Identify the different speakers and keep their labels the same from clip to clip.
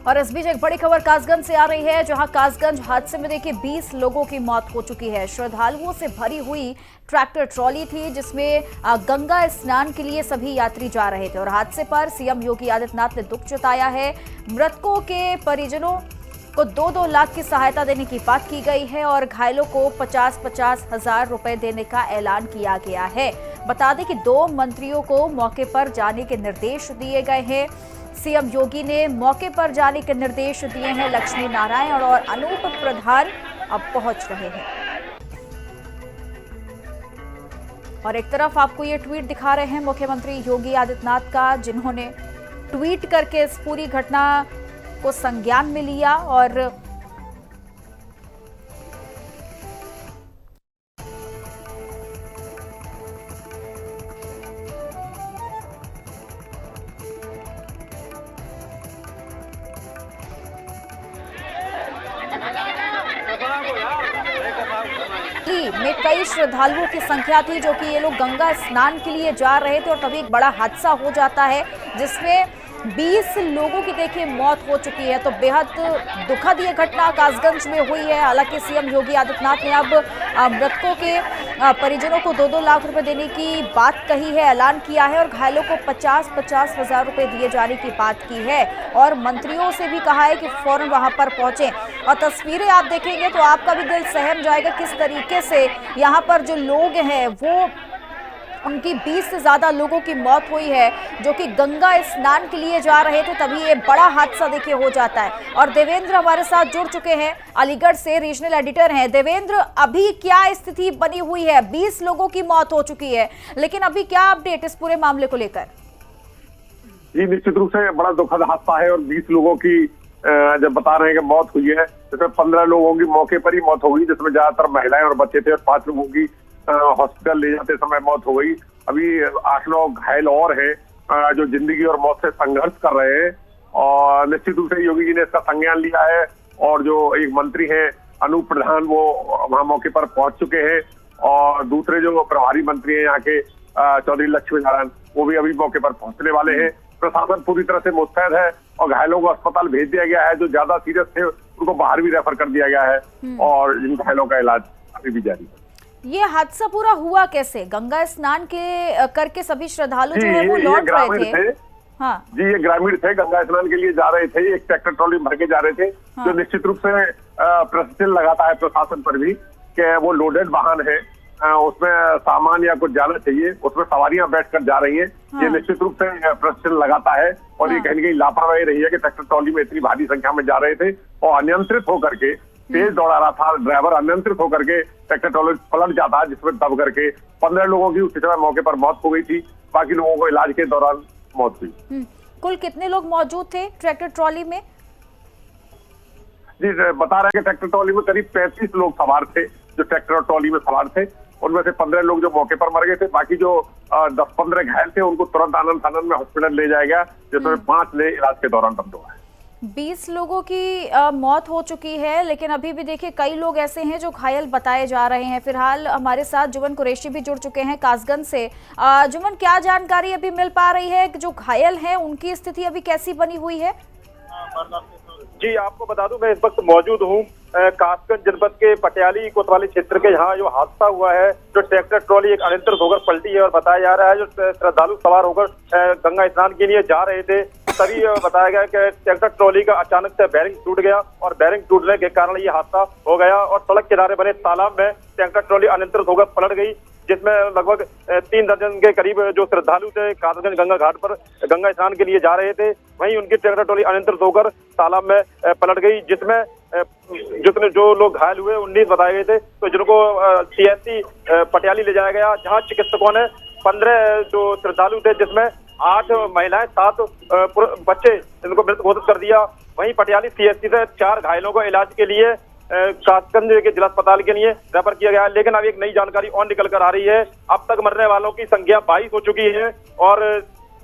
Speaker 1: और इस बीच एक बड़ी खबर कासगंज से आ रही है, जहां कासगंज हादसे में देखिए 20 लोगों की मौत हो चुकी है। श्रद्धालुओं से भरी हुई ट्रैक्टर ट्रॉली थी जिसमें गंगा स्नान के लिए सभी यात्री जा रहे थे और हादसे पर सीएम योगी आदित्यनाथ ने दुख जताया है। मृतकों के परिजनों को 2-2 लाख की सहायता देने की बात की गई है और घायलों को 50-50 हजार रुपए देने का ऐलान किया गया है। बता दें कि 2 मंत्रियों को मौके पर जाने के निर्देश दिए गए हैं। सीएम योगी ने मौके पर जाने के निर्देश दिए हैं। लक्ष्मी नारायण और अनूप प्रधान अब पहुंच रहे हैं। और एक तरफ आपको ये ट्वीट दिखा रहे हैं मुख्यमंत्री योगी आदित्यनाथ का, जिन्होंने ट्वीट करके इस पूरी घटना को संज्ञान में लिया और में कई श्रद्धालुओं की संख्या थी जो कि ये लोग गंगा स्नान के लिए जा रहे थे और तभी एक बड़ा हादसा हो जाता है जिसमें 20 लोगों की देखिए मौत हो चुकी है। तो बेहद दुखद ये घटना कासगंज में हुई है। हालांकि सीएम योगी आदित्यनाथ ने अब मृतकों के परिजनों को 2-2 लाख रुपए देने की बात कही है, ऐलान किया है और घायलों को 50-50 हजार रुपए दिए जाने की बात की है और मंत्रियों से भी कहा है कि फौरन वहां पर पहुंचे। और तस्वीरें आप देखेंगे तो आपका भी दिल सहम जाएगा किस तरीके से यहाँ पर जो लोग हैं वो उनकी 20 से ज्यादा लोगों की मौत हुई है जो कि गंगा स्नान के लिए जा रहे थे, तभी ये बड़ा हादसा देखिए हो जाता है। और देवेंद्र हमारे साथ जुड़ चुके हैं, अलीगढ़ से रीजनल एडिटर हैं। देवेंद्र, अभी क्या स्थिति बनी हुई है? 20 लोगों की मौत हो चुकी है, लेकिन अभी क्या अपडेट इस पूरे मामले को लेकर?
Speaker 2: जी, निश्चित रूप से बड़ा दुखद हादसा है और 20 लोगों की जब बता रहे हैं कि मौत हुई है, जिसमें 15 लोगों की मौके पर ही मौत हो गई, जिसमें ज्यादातर महिलाएं और बच्चे थे और 5 लोगों की हॉस्पिटल ले जाते समय मौत हो गई। अभी 8-9 घायल और हैं जो जिंदगी और मौत से संघर्ष कर रहे हैं और निश्चित रूप से योगी जी ने इसका संज्ञान लिया है। और जो एक मंत्री हैं अनूप प्रधान, वो वहां मौके पर पहुंच चुके हैं और दूसरे जो प्रभारी मंत्री हैं यहाँ के चौधरी लक्ष्मी नारायण, वो भी अभी मौके पर पहुंचने वाले हैं। प्रशासन पूरी तरह से मुस्तैद है और घायलों को अस्पताल भेज दिया गया है। जो ज्यादा सीरियस थे उनको बाहर भी रेफर कर दिया गया है और इन घायलों का इलाज अभी भी जारी है।
Speaker 1: ये हादसा पूरा हुआ कैसे? गंगा स्नान के करके सभी श्रद्धालु जो है वो लौट रहे थे। हाँ
Speaker 2: जी, ये ग्रामीण थे, गंगा स्नान के लिए जा रहे थे, एक ट्रैक्टर ट्रॉली भर के जा रहे थे। हाँ। जो निश्चित रूप से प्रश्न लगाता है प्रशासन पर भी कि वो लोडेड वाहन है, उसमें सामान या कुछ जाना चाहिए, उसमें सवारियां बैठकर जा रही हैं। हाँ। ये निश्चित रूप से प्रश्न लगाता है और हाँ। ये कहीं कहीं लापरवाही रही है कि ट्रैक्टर ट्रॉली में इतनी भारी संख्या में जा रहे थे और अनियंत्रित होकर के तेज दौड़ा रहा था ड्राइवर, अनियंत्रित होकर के ट्रैक्टर ट्रॉली पलट जाता, जिसमें दब करके 15 लोगों की उसी समय मौके पर मौत हो गई थी। बाकी लोगों को इलाज के दौरान मौत हुई।
Speaker 1: कुल कितने लोग मौजूद थे ट्रैक्टर ट्रॉली में?
Speaker 2: जी, बता रहे हैं कि ट्रैक्टर ट्रॉली में करीब 35 लोग सवार थे जो ट्रैक्टर ट्रॉली में सवार थे। उनमें से 15 लोग जो मौके पर मर गए थे, बाकी जो 10-15 घायल थे उनको तुरंत आनंद फानंद में हॉस्पिटल ले जाया गया, जिसमें 5 ने इलाज के दौरान दम तोड़ा है।
Speaker 1: 20 लोगों की मौत हो चुकी है, लेकिन अभी भी देखिए कई लोग ऐसे हैं जो घायल बताए जा रहे हैं। फिलहाल हमारे साथ जुमन कुरैशी भी जुड़ चुके हैं कासगंज से। जुमन, क्या जानकारी अभी मिल पा रही है कि जो घायल हैं उनकी स्थिति अभी कैसी बनी हुई है?
Speaker 3: जी, आपको बता दूं, मैं इस वक्त मौजूद हूं कासगंज जनपद के पटियाली कोतवाली क्षेत्र के, यहाँ जो हादसा हुआ है, जो ट्रैक्टर ट्रॉली एक अनियंत्रित होकर पलटी है और बताया जा रहा है जो श्रद्धालु सवार होकर गंगा स्नान के लिए जा रहे थे, तभी बताया गया कि ट्रैक्टर ट्रॉली का अचानक से बैरिंग टूट गया और बैरिंग टूटने के कारण ये हादसा हो गया और सड़क किनारे बने तालाब में ट्रैक्टर ट्रॉली अनियंत्रित होकर पलट गई, जिसमें लगभग 3 दर्जन के करीब जो श्रद्धालु थे कासगंज गंगा घाट पर गंगा स्नान के लिए जा रहे थे, वहीं उनकी ट्रैक्टर ट्रॉली अनियंत्रित होकर तालाब में पलट गई, जिसमें जितने जो लोग घायल हुए 19 बताए गए थे। तो जिनको सीएससी पटियाली ले जाया गया, जहां चिकित्सकों ने 15 जो श्रद्धालु थे जिसमें 8 महिलाएं 7 बच्चे, इनको मृत घोषित कर दिया। वहीं पटियाली सीएससी से 4 घायलों को इलाज के लिए कासगंज के जिला अस्पताल के लिए रेफर किया गया है। लेकिन अब एक नई जानकारी और निकल कर आ रही है, अब तक मरने वालों की संख्या 22 हो चुकी है और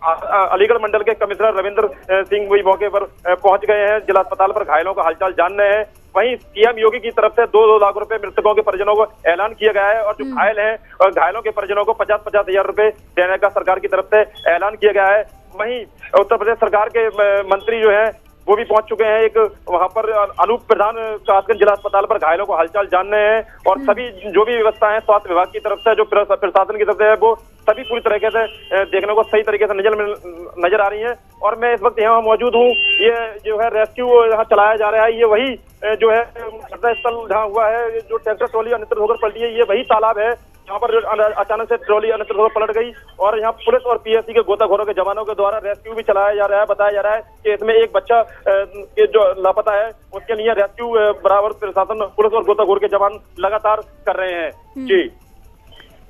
Speaker 3: अलीगढ़ मंडल के कमिश्नर रविंद्र सिंह भी मौके पर पहुंच गए हैं, जिला अस्पताल पर घायलों का हालचाल जानने हैं। वहीं सीएम योगी की तरफ से 2-2 लाख रुपए मृतकों के परिजनों को ऐलान किया गया है और जो घायल हैं और घायलों के परिजनों को 50-50 हजार रुपए देने का सरकार की तरफ से ऐलान किया गया है। वहीं उत्तर प्रदेश सरकार के मंत्री जो है वो भी पहुंच चुके हैं। एक वहां पर अनूप प्रधान कासगंज जिला अस्पताल पर घायलों को हालचाल जानने हैं और सभी जो भी व्यवस्था है स्वास्थ्य विभाग की तरफ से, जो प्रशासन की तरफ से है, वो सभी पूरी तरीके से देखने को सही तरीके से नजर आ रही है। और मैं इस वक्त यहाँ मौजूद हूँ। ये जो है रेस्क्यू यहाँ चलाया जा रहा है, ये वही जो है घटनास्थल जहाँ हुआ है, जो ट्रैक्टर ट्रॉली अनियंत्रित होकर पलटी है, ये वही तालाब है यहाँ पर अचानक से ट्रॉली अनियंत्रित होकर पलट गई। और यहाँ पुलिस और पीएससी के गोताखोरों के जवानों के द्वारा रेस्क्यू भी चलाया जा रहा है। बताया जा रहा है कि इसमें एक बच्चा जो लापता है, उसके लिए रेस्क्यू बराबर प्रशासन, पुलिस और गोताखोर के जवान लगातार कर रहे हैं। जी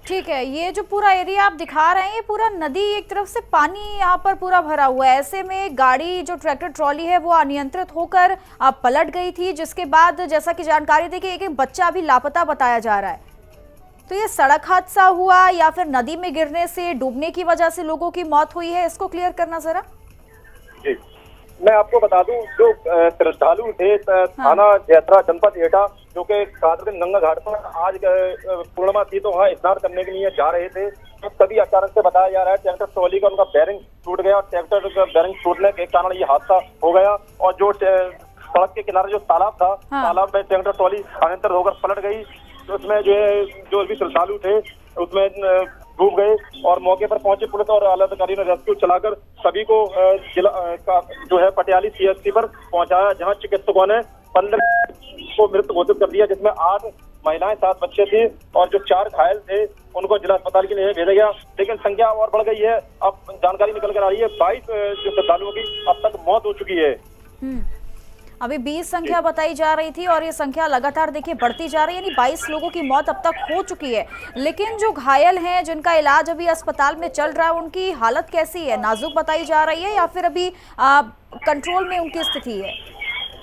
Speaker 1: ठीक है, ये जो पूरा एरिया आप दिखा रहे हैं, ये पूरा नदी एक तरफ से पानी यहाँ पर पूरा भरा हुआ है। ऐसे में गाड़ी जो ट्रैक्टर ट्रॉली है वो अनियंत्रित होकर पलट गई थी, जिसके बाद जैसा कि जानकारी दी कि एक बच्चा अभी लापता बताया जा रहा है। तो ये सड़क हादसा हुआ या फिर नदी में गिरने से, डूबने की वजह से लोगों की मौत हुई है, इसको क्लियर करना जरा।
Speaker 3: जी मैं आपको बता दूं, जो श्रद्धालु थे थाना जैतरा जनपद एटा, जो कि कासगंज गंगा घाट पर आज पूर्णिमा थी, तो वहाँ स्नान करने के लिए जा रहे थे। तो तभी अचानक से बताया जा रहा है ट्रैक्टर ट्रॉली का उनका बैरिंग टूट गया और ट्रैक्टर का बैरिंग टूटने के कारण ये हादसा हो गया। और जो सड़क के किनारे जो तालाब था, तालाब में ट्रैक्टर ट्रॉली अनियंत्रित होकर पलट गई। तो उसमें जो भी श्रद्धालु थे उसमें डूब गए और मौके पर पहुंचे पुलिस और आला अधिकारियों ने रेस्क्यू चलाकर सभी को जिला का जो है पटियाली सीएचसी पर पहुंचाया, जहां चिकित्सकों ने 15 को मृत घोषित कर दिया, जिसमें 8 महिलाएं 7 बच्चे थे और जो 4 घायल थे उनको जिला अस्पताल के लिए भेजा गया। लेकिन संख्या और बढ़ गई है। अब जानकारी निकल कर आ रही है 22 जो श्रद्धालुओं की अब तक मौत हो चुकी है।
Speaker 1: अभी 20 संख्या बताई जा रही थी और ये संख्या लगातार देखिए बढ़ती जा रही है, यानी 22 लोगों की मौत अब तक हो चुकी है। लेकिन जो घायल हैं, जिनका इलाज अभी अस्पताल में चल रहा है, उनकी हालत कैसी है? नाजुक बताई जा रही है या फिर अभी कंट्रोल में उनकी स्थिति है?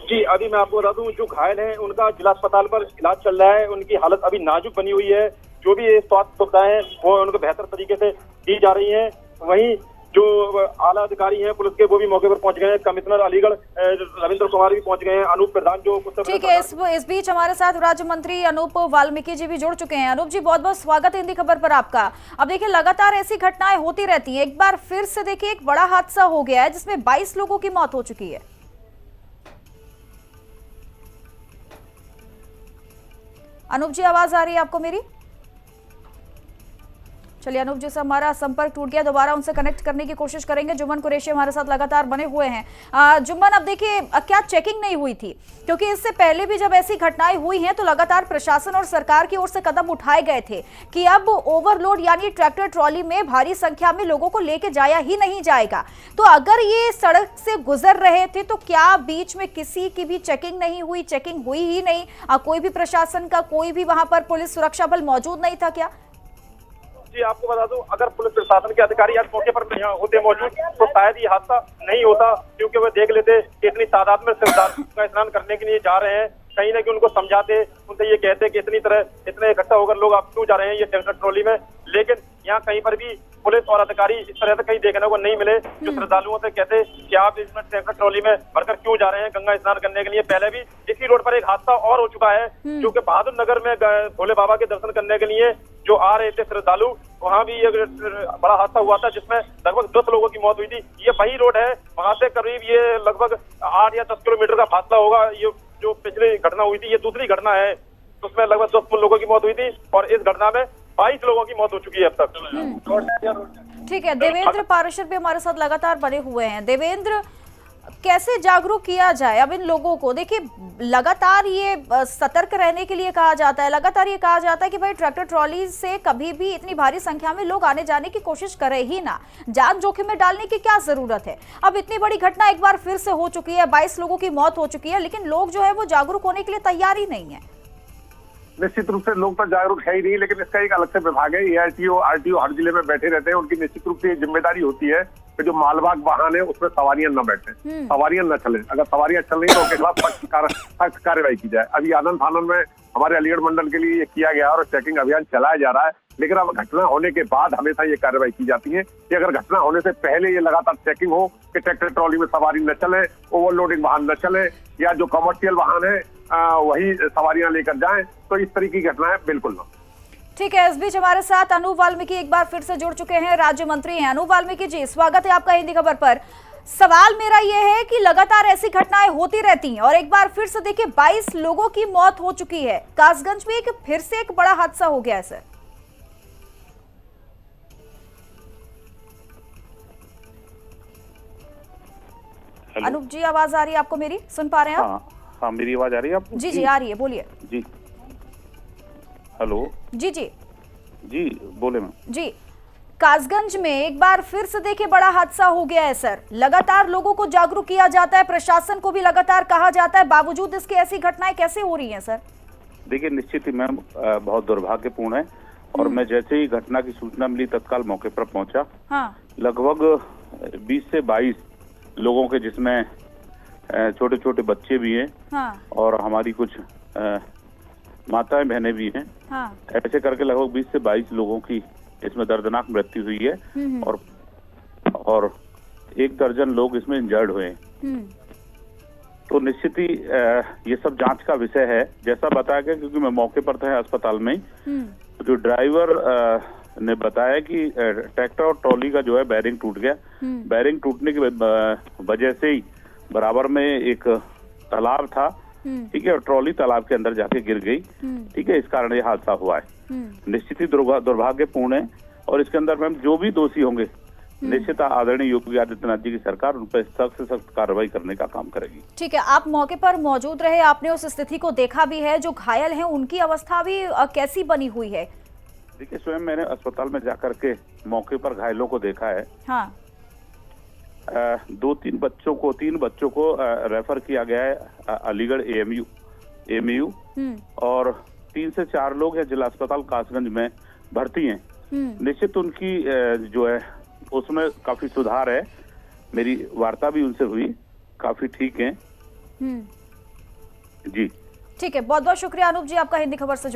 Speaker 3: जी अभी मैं आपको बता दूं, जो घायल हैं उनका जिला अस्पताल पर इलाज चल रहा है। उनकी हालत अभी नाजुक बनी हुई है। जो भी स्वास्थ्य सुविधाएं हैं वो उनको बेहतर तरीके से दी जा रही है। वहीं जो आला अधिकारी हैं पुलिस के, वो भी मौके पर पहुंच गए हैं। कमिश्नर अलीगढ़ रविंद्र कुमार भी पहुंच गए हैं। अनूप प्रधान जो
Speaker 1: ठीक है, इस बीच हमारे साथ राज्य मंत्री अनूप वाल्मीकि जी भी जुड़ चुके हैं। अनूप जी, बहुत बहुत स्वागत है हिंदी खबर पर आपका। अब देखिए लगातार ऐसी घटनाएं होती रहती हैं। एक बार फिर से देखिए एक बड़ा हादसा हो गया है जिसमें 22 लोगों की मौत हो चुकी है। अनूप जी, आवाज आ रही है आपको मेरी? चलिए, अनूप जी से हमारा संपर्क टूट गया, दोबारा उनसे कनेक्ट करने की कोशिश करेंगे। जुम्मन कुरैशी हमारे साथ लगातार बने हुए हैं। जुम्मन, अब देखिए क्या चेकिंग नहीं हुई थी? क्योंकि इससे पहले भी जब ऐसी घटनाएं हुई हैं तो लगातार प्रशासन और सरकार की ओर से कदम उठाए गए थे कि अब ओवरलोड यानी ट्रैक्टर ट्रॉली में भारी संख्या में लोगों को लेके जाया ही नहीं जाएगा। तो अगर ये सड़क से गुजर रहे थे तो क्या बीच में किसी की भी चेकिंग नहीं हुई? चेकिंग हुई ही नहीं? कोई भी प्रशासन का, कोई भी वहां पर पुलिस सुरक्षा बल मौजूद नहीं था क्या?
Speaker 3: जी आपको बता दूं, अगर पुलिस प्रशासन के अधिकारी आज मौके पर यहाँ होते मौजूद तो शायद ये हादसा नहीं होता, क्योंकि वे देख लेते कि इतनी तादाद में श्रद्धालु का स्नान करने के लिए जा रहे हैं। कहीं ना कहीं उनको समझाते, उनसे ये कहते कि इतने इकट्ठा होकर लोग आप क्यों जा रहे हैं ये ट्रैक्टर ट्रॉली में। लेकिन यहाँ कहीं पर भी पुलिस और अधिकारी इस तरह से कहीं देखने को नहीं मिले जो श्रद्धालुओं से कहते कि आप इसमें ट्रैक्टर ट्रॉली में भरकर क्यों जा रहे हैं गंगा स्नान करने के लिए। पहले भी इसी रोड पर एक हादसा और हो चुका है, जो कि बहादुर नगर में भोले बाबा के दर्शन करने के लिए जो आ रहे थे श्रद्धालु, वहाँ भी एक बड़ा हादसा हुआ था जिसमें लगभग 10 लोगों की मौत हुई थी। ये वही रोड है, वहाँ से करीब ये लगभग 8 या 10 किलोमीटर का फासला होगा। ये जो पिछली घटना हुई थी ये दूसरी घटना है, उसमें लगभग 10 लोगों की मौत हुई थी और इस घटना में 22 लोगों की मौत हो चुकी है अब तक।
Speaker 1: ठीक है, देवेंद्र पाराशर भी हमारे साथ लगातार बने हुए हैं। देवेंद्र, कैसे जागरूक किया जाए अब इन लोगों को? देखिए लगातार ये सतर्क रहने के लिए कहा जाता है, लगातार ये कहा जाता है कि भाई ट्रैक्टर ट्रॉली से कभी भी इतनी भारी संख्या में लोग आने जाने की कोशिश करें ही ना, जान जोखिम में डालने की क्या जरूरत है। अब इतनी बड़ी घटना एक बार फिर से हो चुकी है, 22 लोगों की मौत हो चुकी है, लेकिन लोग जो है वो जागरूक होने के लिए तैयार ही नहीं है।
Speaker 2: निश्चित रूप से लोग तो जागरूक है ही नहीं, लेकिन इसका एक अलग से विभाग है, ARTO RTO हर जिले में बैठे रहते हैं। उनकी निश्चित रूप से ये जिम्मेदारी होती है कि जो मालवाहक वाहन है उसमें सवारियां न बैठे, सवारियां न चले। अगर सवारियां चल रही तो उनके खिलाफ सख्त कार्रवाई की जाए। अभी आनंद फानंद में हमारे अलीगढ़ मंडल के लिए ये किया गया और चेकिंग अभियान चलाया जा रहा है। लेकिन अब घटना होने के बाद हमेशा ये कार्रवाई की जाती है कि अगर घटना होने से पहले ये लगातार चेकिंग हो कि ट्रैक्टर ट्रॉली में सवारी न चले, ओवरलोडिंग वाहन न चले, या जो कमर्शियल वाहन है वही सवारियां लेकर जाएं, तो इस तरीके की घटनाएं बिल्कुल न।
Speaker 1: ठीक है, इस बीच हमारे साथ अनूप वाल्मीकि एक बार फिर से जुड़ चुके हैं, राज्य मंत्री हैं। अनूप वाल्मीकि जी, स्वागत है आपका हिंदी खबर पर। सवाल मेरा ये है कि लगातार ऐसी घटनाएं होती रहती हैं और एक बार फिर से देखिए 22 लोगों की मौत हो चुकी है। कासगंज में फिर से एक बड़ा हादसा हो गया है सर। अनूप जी, आवाज आ रही है आपको मेरी? सुन पा रहे हैं आप?
Speaker 3: हाँ, मेरी आवाज आ रही है आपको?
Speaker 1: जी आ रही है, बोलिए।
Speaker 3: जी, हेलो।
Speaker 1: जी
Speaker 3: जी बोले मैम।
Speaker 1: जी, कासगंज में एक बार फिर से देखिए बड़ा हादसा हो गया है सर। लगातार लोगों को जागरूक किया जाता है, प्रशासन को भी लगातार कहा जाता है, बावजूद इसके ऐसी घटनाएं कैसे हो रही हैं सर?
Speaker 3: देखिए, निश्चित ही मैम बहुत दुर्भाग्यपूर्ण है और मैं जैसे ही घटना की सूचना मिली तत्काल मौके पर पहुंचा।
Speaker 1: हाँ।
Speaker 3: लगभग 20 से 22 लोगों के, जिसमें छोटे छोटे बच्चे भी हैं। हाँ। और हमारी कुछ माताएं बहनें भी हैं। हाँ। ऐसे करके लगभग 20 से 22 लोगों की इसमें दर्दनाक मृत्यु हुई है और 1 दर्जन लोग इसमें इंजर्ड हुए हैं। तो निश्चित ही ये सब जांच का विषय है, जैसा बताया गया, क्योंकि मैं मौके पर था अस्पताल में। जो ड्राइवर ने बताया कि ट्रैक्टर और ट्रॉली का जो है बैरिंग टूट गया। बैरिंग टूटने की वजह से ही बराबर में एक तालाब था, ठीक है, और ट्रॉली तालाब के अंदर जाके गिर गई, ठीक है, इस कारण ये हादसा हुआ है। निश्चित ही दुर्भाग्यपूर्ण है और इसके अंदर मैम जो भी दोषी होंगे, निश्चित आदरणीय योगी आदित्यनाथ जी की सरकार उन पर सख्त से सख्त कार्रवाई करने का काम करेगी।
Speaker 1: ठीक है, आप मौके पर मौजूद रहे, आपने उस स्थिति को देखा भी है। जो घायल हैं उनकी अवस्था भी कैसी बनी हुई है?
Speaker 3: देखिए, स्वयं मैंने अस्पताल में जाकर के मौके पर घायलों को देखा है। हाँ। 3 बच्चों को रेफर किया गया है अलीगढ़ एएमयू और 3 से 4 लोग हैं जिला अस्पताल कासगंज में भर्ती हैं। निश्चित उनकी जो है उसमें काफी सुधार है। मेरी वार्ता भी उनसे हुई, काफी ठीक हैं। जी
Speaker 1: ठीक है, बहुत बहुत शुक्रिया अनूप जी, आपका हिंदी खबर से